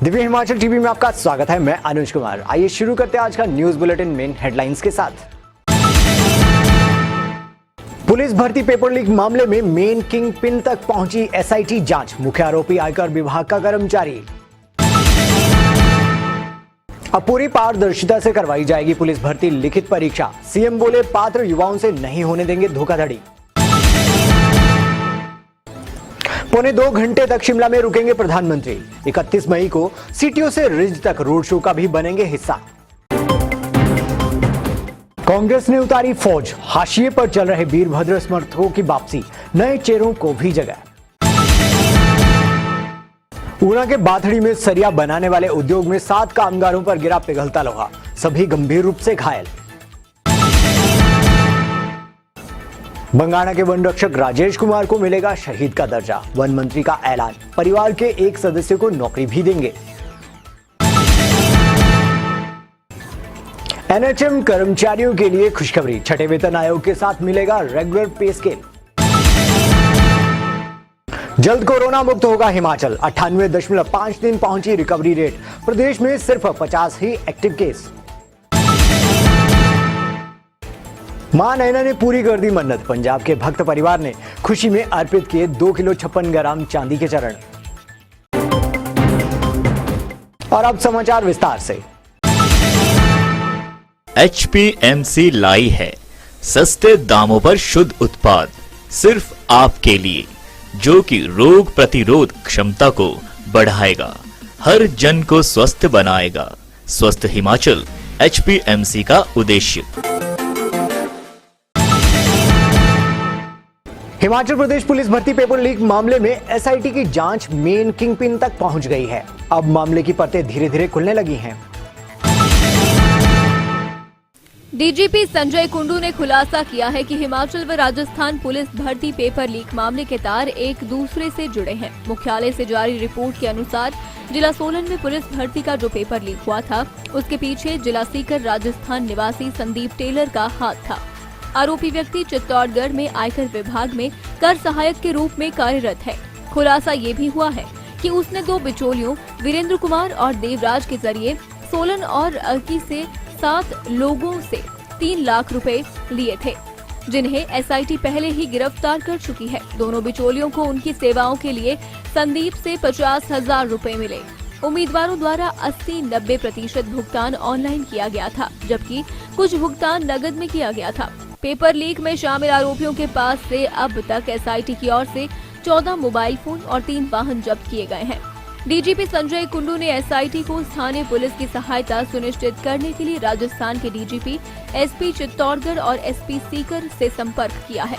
Divya Himachal TV में आपका स्वागत है। मैं अनुज कुमार। आइए शुरू करते हैं आज का न्यूज बुलेटिन मेन हेडलाइंस के साथ। पुलिस भर्ती पेपर लीक मामले में मेन किंग पिन तक पहुंची एसआईटी जांच, मुख्य आरोपी आयकर विभाग का कर्मचारी। अब पूरी पारदर्शिता से करवाई जाएगी पुलिस भर्ती लिखित परीक्षा, सीएम बोले पात्र युवाओं से नहीं होने देंगे धोखाधड़ी। 1.25 घंटे तक शिमला में रुकेंगे प्रधानमंत्री। 31 मई को सीटीओ से रिज तक रोड शो का भी बनेंगे हिस्सा। कांग्रेस ने उतारी फौज, हाशिए पर चल रहे वीरभद्र समर्थकों की वापसी, नए चेहरों को भी जगह। ऊना के बाथड़ी में सरिया बनाने वाले उद्योग में 7 कामगारों पर गिरा पिघलता लोहा, सभी गंभीर रूप से घायल। बंगाणा के वन रक्षक राजेश कुमार को मिलेगा शहीद का दर्जा, वन मंत्री का ऐलान, परिवार के एक सदस्य को नौकरी भी देंगे। एनएचएम कर्मचारियों के लिए खुशखबरी, छठे वेतन आयोग के साथ मिलेगा रेगुलर पे स्केल। जल्द कोरोना मुक्त होगा हिमाचल, 98.5 दिन पहुंची रिकवरी रेट, प्रदेश में सिर्फ 50 ही एक्टिव केस। मां नैना ने पूरी कर दी मन्नत, पंजाब के भक्त परिवार ने खुशी में अर्पित किए 2 किलो 56 ग्राम चांदी के चरण। और अब समाचार विस्तार से। HPMC लाई है सस्ते दामों पर शुद्ध उत्पाद सिर्फ आपके लिए, जो कि रोग प्रतिरोध क्षमता को बढ़ाएगा, हर जन को स्वस्थ बनाएगा। स्वस्थ हिमाचल HPMC का उद्देश्य। हिमाचल प्रदेश पुलिस भर्ती पेपर लीक मामले में एसआईटी की जांच मेन किंग पिन तक पहुंच गई है। अब मामले की परतें धीरे धीरे खुलने लगी हैं। डीजीपी संजय कुंडू ने खुलासा किया है कि हिमाचल व राजस्थान पुलिस भर्ती पेपर लीक मामले के तार एक दूसरे से जुड़े हैं। मुख्यालय से जारी रिपोर्ट के अनुसार जिला सोलन में पुलिस भर्ती का जो पेपर लीक हुआ था, उसके पीछे जिला सीकर राजस्थान निवासी संदीप टेलर का हाथ था। आरोपी व्यक्ति चित्तौड़गढ़ में आयकर विभाग में कर सहायक के रूप में कार्यरत है। खुलासा ये भी हुआ है कि उसने 2 बिचौलियों वीरेंद्र कुमार और देवराज के जरिए सोलन और अर्की से 7 लोगों से 3 लाख रुपए लिए थे, जिन्हें एसआईटी पहले ही गिरफ्तार कर चुकी है। दोनों बिचौलियों को उनकी सेवाओं के लिए संदीप से 50,000 रुपए मिले। उम्मीदवारों द्वारा 80-90% भुगतान ऑनलाइन किया गया था, जबकि कुछ भुगतान नकद में किया गया था। पेपर लीक में शामिल आरोपियों के पास से अब तक एसआईटी की ओर से 14 मोबाइल फोन और 3 वाहन जब्त किए गए हैं। डीजीपी संजय कुंडू ने एसआईटी को स्थानीय पुलिस की सहायता सुनिश्चित करने के लिए राजस्थान के डीजीपी, एसपी चित्तौड़गढ़ और एसपी सीकर से संपर्क किया है।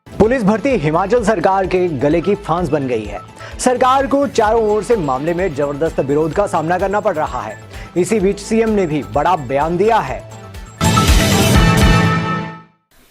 पुलिस भर्ती हिमाचल सरकार के गले की फांस बन गई है। सरकार को चारों ओर से मामले में जबरदस्त विरोध का सामना करना पड़ रहा है। इसी बीच सीएम ने भी बड़ा बयान दिया है।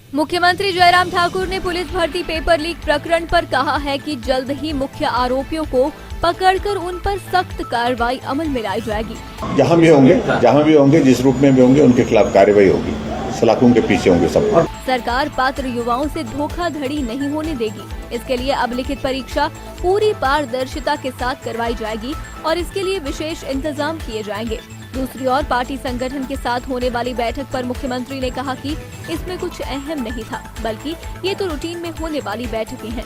मुख्यमंत्री जयराम ठाकुर ने पुलिस भर्ती पेपर लीक प्रकरण पर कहा है कि जल्द ही मुख्य आरोपियों को पकड़कर उन पर सख्त कार्रवाई अमल में लाई जाएगी। जहां भी होंगे, जिस रूप में भी होंगे, उनके खिलाफ कार्रवाई होगी। सलाखों के पीछे होंगे सब। सरकार पात्र युवाओं से धोखाधड़ी नहीं होने देगी। इसके लिए अब लिखित परीक्षा पूरी पारदर्शिता के साथ करवाई जाएगी और इसके लिए विशेष इंतजाम किए जाएंगे। दूसरी ओर पार्टी संगठन के साथ होने वाली बैठक पर मुख्यमंत्री ने कहा कि इसमें कुछ अहम नहीं था, बल्कि ये तो रूटीन में होने वाली बैठकें हैं।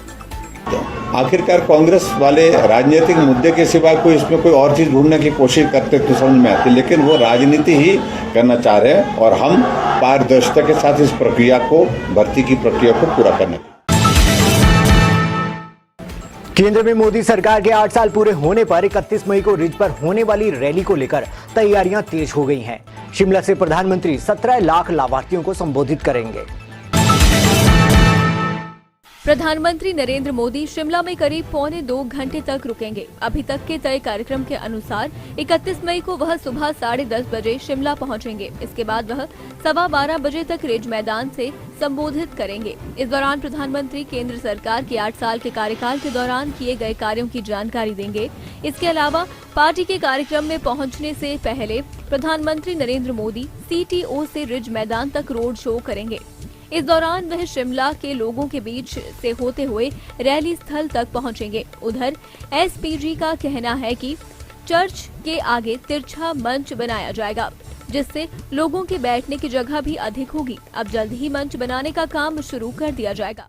आखिरकार कांग्रेस वाले राजनीतिक मुद्दे के सिवा कोई इसमें कोई और चीज ढूंढने की कोशिश करते तो समझ में आती, लेकिन वो राजनीति ही करना चाह रहे हैं और हम पारदर्शिता के साथ इस प्रक्रिया को, भर्ती की प्रक्रिया को पूरा करने। केंद्र में मोदी सरकार के 8 साल पूरे होने पर 31 मई को रिज पर होने वाली रैली को लेकर तैयारियां तेज हो गई हैं। शिमला से प्रधानमंत्री 17 लाख लाभार्थियों को संबोधित करेंगे। प्रधानमंत्री नरेंद्र मोदी शिमला में करीब 1.25 घंटे तक रुकेंगे। अभी तक के तय कार्यक्रम के अनुसार 31 मई को वह सुबह 10:30 बजे शिमला पहुंचेंगे। इसके बाद वह 12:15 बजे तक रिज मैदान से संबोधित करेंगे। इस दौरान प्रधानमंत्री केंद्र सरकार के 8 साल के कार्यकाल के दौरान किए गए कार्यों की जानकारी देंगे। इसके अलावा पार्टी के कार्यक्रम में पहुंचने से पहले प्रधानमंत्री नरेंद्र मोदी सीटीओ से रिज मैदान तक रोड शो करेंगे। इस दौरान वह शिमला के लोगों के बीच से होते हुए रैली स्थल तक पहुंचेंगे। उधर एसपीजी का कहना है कि चर्च के आगे तिरछा मंच बनाया जाएगा, जिससे लोगों के बैठने की जगह भी अधिक होगी। अब जल्द ही मंच बनाने का काम शुरू कर दिया जाएगा।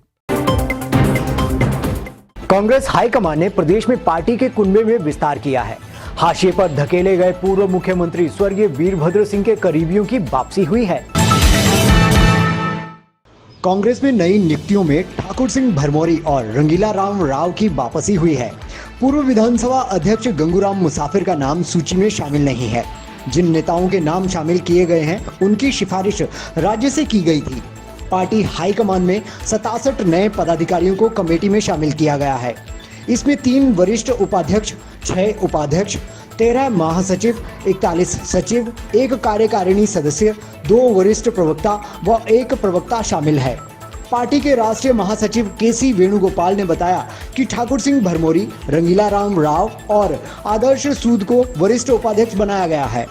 कांग्रेस हाईकमान ने प्रदेश में पार्टी के कुनबे में विस्तार किया है। हाशिए पर धकेले गए पूर्व मुख्यमंत्री स्वर्गीय वीरभद्र सिंह के करीबियों की वापसी हुई है। कांग्रेस में नई नियुक्तियों में ठाकुर सिंह भरमौरी और रंगीला राम राव की वापसी हुई है। पूर्व विधानसभा अध्यक्ष गंगूराम मुसाफिर का नाम सूची में शामिल नहीं है। जिन नेताओं के नाम शामिल किए गए हैं, उनकी सिफारिश राज्य से की गई थी। पार्टी हाईकमान में 67 नए पदाधिकारियों को कमेटी में शामिल किया गया है। इसमें 3 वरिष्ठ उपाध्यक्ष, 6 उपाध्यक्ष, 13 महासचिव, 41 सचिव, 1 कार्यकारिणी सदस्य, 2 वरिष्ठ प्रवक्ता व 1 प्रवक्ता शामिल है। पार्टी के राष्ट्रीय महासचिव केसी वेणुगोपाल ने बताया कि ठाकुर सिंह भरमौरी, रंगीला राम राव और आदर्श सूद को वरिष्ठ उपाध्यक्ष बनाया गया है।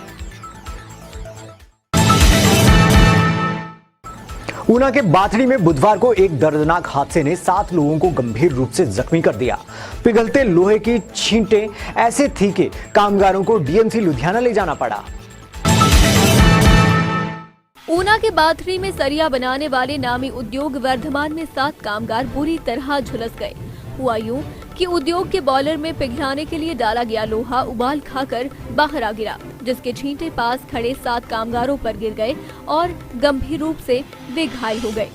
ऊना के बाथड़ी में बुधवार को एक दर्दनाक हादसे ने 7 लोगों को गंभीर रूप से जख्मी कर दिया। पिघलते लोहे की छींटें ऐसे थी कि कामगारों को डीएमसी लुधियाना ले जाना पड़ा। ऊना के बाथड़ी में सरिया बनाने वाले नामी उद्योग वर्धमान में 7 कामगार बुरी तरह झुलस गए। हुआ यूं कि उद्योग के बॉयलर में पिघलाने के लिए डाला गया लोहा उबाल खाकर बाहर आ गिरा, जिसके छींटे पास खड़े 7 कामगारों पर गिर गए और गंभीर रूप से वे घायल हो गए।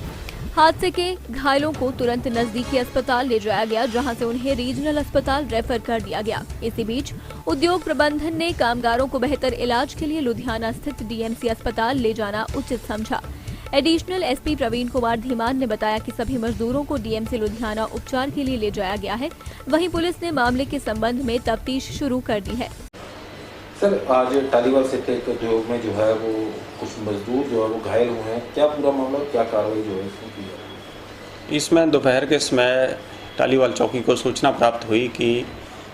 हादसे के घायलों को तुरंत नजदीकी अस्पताल ले जाया गया, जहां से उन्हें रीजनल अस्पताल रेफर कर दिया गया। इसी बीच उद्योग प्रबंधन ने कामगारों को बेहतर इलाज के लिए लुधियाना स्थित डीएमसी अस्पताल ले जाना उचित समझा। एडिशनल एसपी प्रवीण कुमार धीमान ने बताया कि सभी मजदूरों को डीएमसी लुधियाना उपचार के लिए ले जाया गया है। वहीं पुलिस ने मामले के संबंध में तफ्तीश शुरू कर दी है। सर, आज टालीवाल सेक्टर के उद्योग में जो है वो कुछ मजदूर जो है वो घायल हुए हैं। क्या पूरा मामला, क्या कार्रवाई जो है इसमें की जा रही है? इसमें दोपहर के समय टालीवाल चौकी को सूचना प्राप्त हुई कि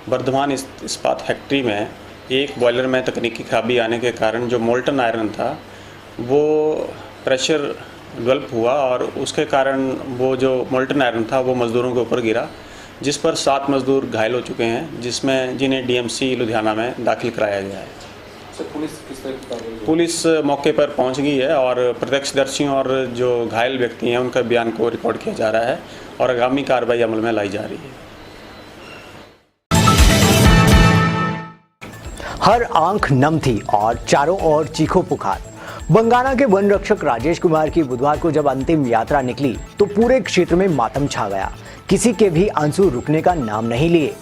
वर्धमान इस्पात फैक्ट्री में एक बॉयलर में तकनीकी खराबी आने के कारण जो मोल्टन आयरन था वो प्रेशर डेवलप हुआ और उसके कारण वो जो मोल्टन आयरन था वो मज़दूरों के ऊपर गिरा, जिस पर 7 मज़दूर घायल हो चुके हैं, जिन्हें डीएमसी लुधियाना में दाखिल कराया गया है। सर, पुलिस किस तरह की कार्रवाई? पुलिस मौके पर पहुंच गई है और प्रत्यक्षदर्शियों और जो घायल व्यक्ति हैं उनका बयान को रिकॉर्ड किया जा रहा है और आगामी कार्रवाई अमल में लाई जा रही है। हर आंख नम थी और चारों ओर चीखों पुकार। बंगाना के वन रक्षक राजेश कुमार की बुधवार को जब अंतिम यात्रा निकली तो पूरे क्षेत्र में मातम छा गया। किसी के भी आंसू रुकने का नाम नहीं लिए।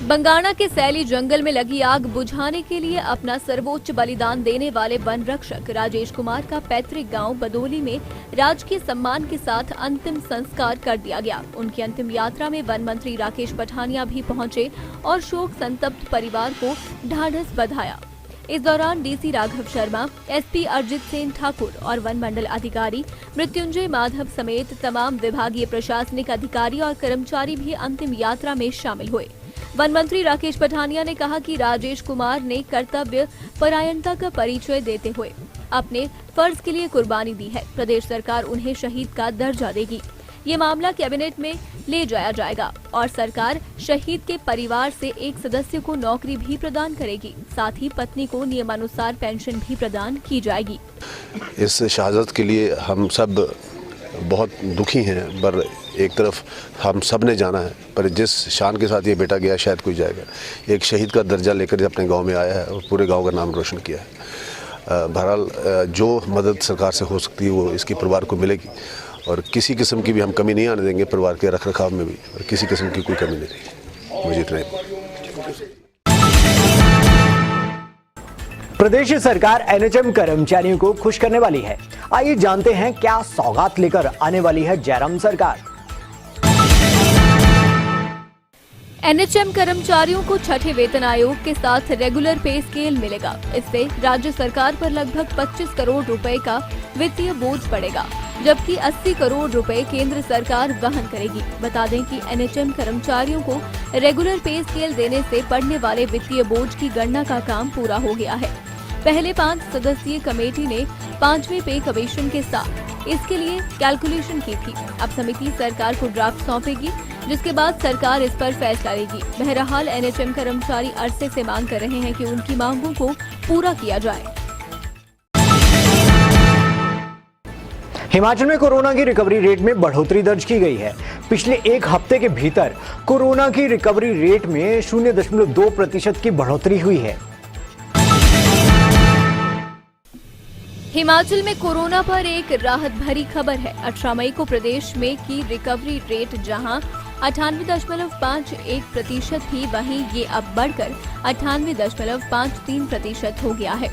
बंगाना के सैली जंगल में लगी आग बुझाने के लिए अपना सर्वोच्च बलिदान देने वाले वन रक्षक राजेश कुमार का पैतृक गांव बदोली में राजकीय सम्मान के साथ अंतिम संस्कार कर दिया गया। उनकी अंतिम यात्रा में वन मंत्री राकेश पठानिया भी पहुंचे और शोक संतप्त परिवार को ढाढ़स बधाया। इस दौरान डीसी राघव शर्मा, एसपी अरजित सेन ठाकुर और वन मंडल अधिकारी मृत्युंजय माधव समेत तमाम विभागीय प्रशासनिक अधिकारी और कर्मचारी भी अंतिम यात्रा में शामिल हुए। वन मंत्री राकेश पठानिया ने कहा कि राजेश कुमार ने कर्तव्य परायणता का परिचय देते हुए अपने फर्ज के लिए कुर्बानी दी है। प्रदेश सरकार उन्हें शहीद का दर्जा देगी। ये मामला कैबिनेट में ले जाया जाएगा और सरकार शहीद के परिवार से एक सदस्य को नौकरी भी प्रदान करेगी। साथ ही पत्नी को नियमानुसार पेंशन भी प्रदान की जाएगी। इस शहादत के लिए हम सब बहुत दुखी हैं, पर एक तरफ हम सब ने जाना है, पर जिस शान के साथ ये बेटा गया शायद कोई जाएगा। एक शहीद का दर्जा लेकर अपने गांव में आया है और पूरे गांव का नाम रोशन किया है। बहरहाल जो मदद सरकार से हो सकती है वो इसके परिवार को मिलेगी और किसी किस्म की भी हम कमी नहीं आने देंगे। परिवार के रखरखाव में भी और किसी किस्म की कोई कमी नहीं रहेगी। मुझे इतना ही। प्रदेश सरकार एनएचएम कर्मचारियों को खुश करने वाली है। आइए जानते हैं क्या सौगात लेकर आने वाली है जयराम सरकार। एनएचएम कर्मचारियों को छठे वेतन आयोग के साथ रेगुलर पे स्केल मिलेगा। इससे राज्य सरकार पर लगभग 25 करोड़ रुपए का वित्तीय बोझ पड़ेगा, जबकि 80 करोड़ रुपए केंद्र सरकार वहन करेगी। बता दें कि एनएचएम कर्मचारियों को रेगुलर पे स्केल देने से पड़ने वाले वित्तीय बोझ की गणना का काम पूरा हो गया है। पहले 5 सदस्यीय कमेटी ने 5वें पे कमीशन के साथ इसके लिए कैलकुलेशन की थी। अब समिति सरकार को ड्राफ्ट सौंपेगी, जिसके बाद सरकार इस पर फैसला लेगी। बहरहाल एनएचएम कर्मचारी अरसे से मांग कर रहे हैं कि उनकी मांगों को पूरा किया जाए। हिमाचल में कोरोना की रिकवरी रेट में बढ़ोतरी दर्ज की गई है। पिछले एक हफ्ते के भीतर कोरोना की रिकवरी रेट में 0.2% की बढ़ोतरी हुई है। हिमाचल में कोरोना पर एक राहत भरी खबर है। 18 मई को प्रदेश में की रिकवरी रेट जहां 98.51% थी, वहीं ये अब बढ़कर 98.53% हो गया है।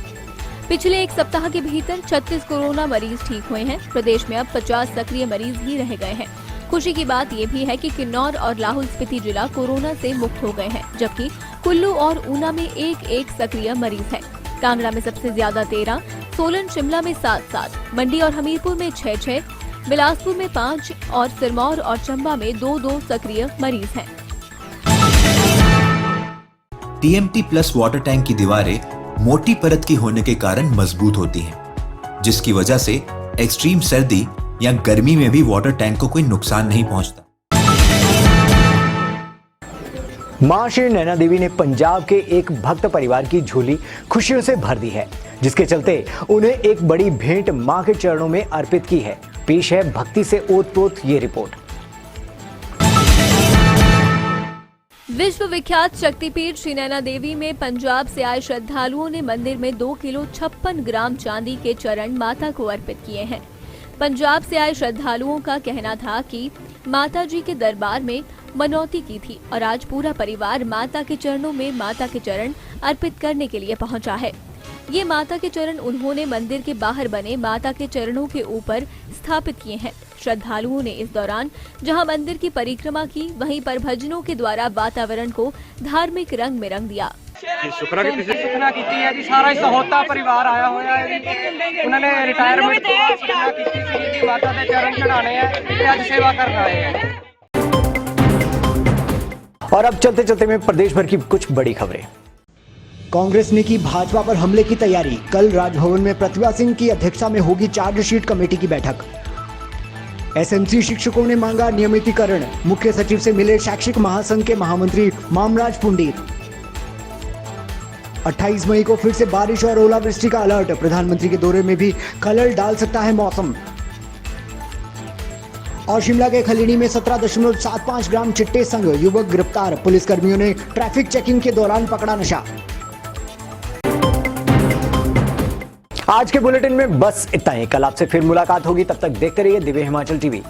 पिछले एक सप्ताह के भीतर 36 कोरोना मरीज ठीक हुए हैं। प्रदेश में अब 50 सक्रिय मरीज ही रह गए हैं। खुशी की बात यह भी है कि किन्नौर और लाहौल स्पीति जिला कोरोना से मुक्त हो गए हैं, जबकि कुल्लू और ऊना में एक सक्रिय मरीज है। कांगड़ा में सबसे ज्यादा 13, सोलन शिमला में 7, मंडी और हमीरपुर में 6, बिलासपुर में 5 और सिरमौर और चंबा में 2 सक्रिय मरीज हैं। TMT प्लस वाटर टैंक की दीवारें मोटी परत की होने के कारण मजबूत होती हैं, जिसकी वजह से एक्सट्रीम सर्दी या गर्मी में भी वाटर टैंक को कोई नुकसान नहीं पहुंचता। मां श्री नैना देवी ने पंजाब के एक भक्त परिवार की झोली खुशियों से भर दी है, जिसके चलते उन्हें एक बड़ी भेंट मां के चरणों में अर्पित की है। पेश है भक्ति से ओतप्रोत ये रिपोर्ट। विश्व विख्यात शक्तिपीठ श्री नैना देवी में पंजाब से आए श्रद्धालुओं ने मंदिर में 2 किलो 56 ग्राम चांदी के चरण माता को अर्पित किए हैं। पंजाब से आए श्रद्धालुओं का कहना था कि माता जी के दरबार में मनौती की थी और आज पूरा परिवार माता के चरणों में माता के चरण अर्पित करने के लिए पहुंचा है। ये माता के चरण उन्होंने मंदिर के बाहर बने माता के चरणों के ऊपर स्थापित किए हैं। श्रद्धालुओं ने इस दौरान जहां मंदिर की परिक्रमा की, वहीं पर भजनों के द्वारा वातावरण को धार्मिक रंग में रंग दिया। सुखना की है जी, सारा ही सहोता परिवार आया हुआ है। उन्होंने रिटायरमेंट की माता के चरण चढ़ाने हैं, आज सेवा करना है। और अब चलते चलते में प्रदेश भर की कुछ बड़ी खबरें। कांग्रेस ने की भाजपा पर हमले की तैयारी। कल राजभवन में प्रतिभा सिंह की अध्यक्षता में होगी चार्जशीट कमेटी की बैठक। एसएमसी शिक्षकों ने मांगा नियमितीकरण। मुख्य सचिव से मिले शैक्षिक महासंघ के महामंत्री मामराज पुंडीर। 28 मई को फिर से बारिश और ओलावृष्टि का अलर्ट। प्रधानमंत्री के दौरे में भी खलल डाल सकता है मौसम। और शिमला के खलीनी में 17.75 ग्राम चिट्टे संग युवक गिरफ्तार। पुलिसकर्मियों ने ट्रैफिक चेकिंग के दौरान पकड़ा नशा। आज के बुलेटिन में बस इतना ही। कल आपसे फिर मुलाकात होगी, तब तक देखते रहिए दिव्य हिमाचल टीवी।